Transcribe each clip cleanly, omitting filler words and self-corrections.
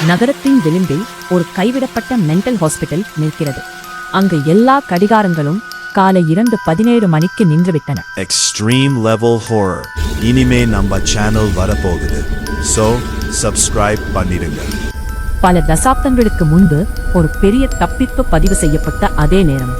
நகரத்தின் விளிம்பில் ஒரு கைவிடப்பட்ட மென்டல் ஹாஸ்பிட்டல் நிற்கிறது. அங்கு எல்லா கடிகாரங்களும் காலை 2:17 மணிக்கு நின்றுவிட்டன. எக்ஸ்ட்ரீம் லெவல் ஹாரர் இனிமே நம்ம சேனல் வரப்போகுது. சோ சப்ஸ்கிரைப் பண்ணிடுங்க. பல தசாப்தங்களுக்கு முன்பு ஒரு பெரிய தப்பிப்பு பதிவு செய்யப்பட்ட அதே நேரம்.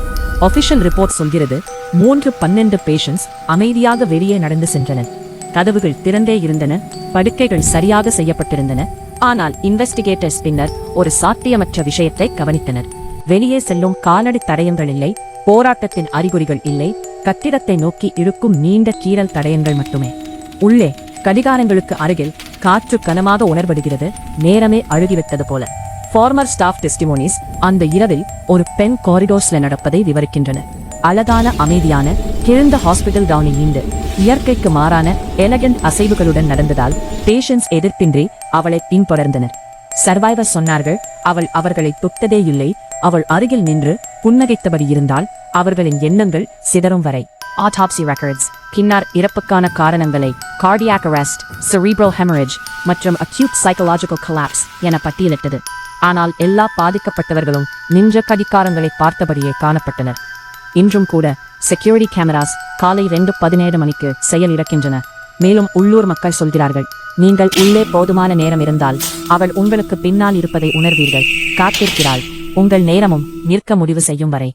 ஆபிஷியல் ரிப்போர்ட் சொல்கிறது 3:12 பேஷண்ட்ஸ் அமைதியாக வெளியே நடந்து சென்றனர். கதவுகள் திறந்தே இருந்தன, படுக்கைகள் சரியாக செய்யப்பட்டிருந்தன. ஆனால் இன்வெஸ்டிகேட்டர்ஸ் பின்னர் ஒரு சாத்தியமற்ற விஷயத்தை கவனித்தனர். வெளியே செல்லும் காலடி தடயங்கள் இல்லை, போராட்டத்தின் அறிகுறிகள் இல்லை, கட்டிடத்தை நோக்கி இழுக்கும் நீண்ட கீறல் தடயங்கள் மட்டுமே. உள்ளே கடிகாரங்களுக்கு அருகில் காற்று கனமாக உணர்வடுகிறது, நேரமே அழுகிவிட்டது போல. ஃபார்மர் ஸ்டாஃப் டெஸ்டிமோனிஸ் அந்த இரவில் ஒரு பெண் காரிடோர்ஸ்ல நடப்பதை விவரிக்கின்றன. அழகான அமைதியான கிழந்த ஹாஸ்பிட்டல் கவுனி நீண்டு இயற்கைக்கு மாறான எலகண்ட் அசைவுகளுடன் நடந்ததால் பேஷன்ஸ் எதிர்ப்பின்றி அவளை பின்தொடர்ந்தனர். சர்வைவர் சொன்னார்கள், அவள் அவர்களை தொட்டதே இல்லை, அவள் அருகில் நின்று புன்னகைத்தபடி இருந்தால் அவர்களின் எண்ணங்கள் சிதறும் வரை. ஆட்டாப்சி ரெக்கார்ட்ஸ் பின்னர் இறப்புக்கான காரணங்களை கார்டியாக் அரெஸ்ட், செரிப்ரல் ஹெமரேஜ் மற்றும் அக்யூட் சைக்கலாஜிக்கல் கொலாப்ஸ் என பட்டியலிட்டது. ஆனால் எல்லா பாதிக்கப்பட்டவர்களும் நின்ற கடிகாரங்களை பார்த்தபடியே காணப்பட்டனர். இன்றும் கூட செக்யூரிட்டி கேமராஸ் காலை 2:17 மணிக்கு செயலிழக்கின்றன. மேலும் உள்ளூர் மக்கள் சொல்கிறார்கள், நீங்கள் உள்ளே போதுமான நேரம் இருந்தால் அவள் உங்களுக்கு பின்னால் இருப்பதை உணர்வீர்கள். காத்திருக்கிறாள், உங்கள் நேரமும் நிற்க முடிவு செய்யும் வரை.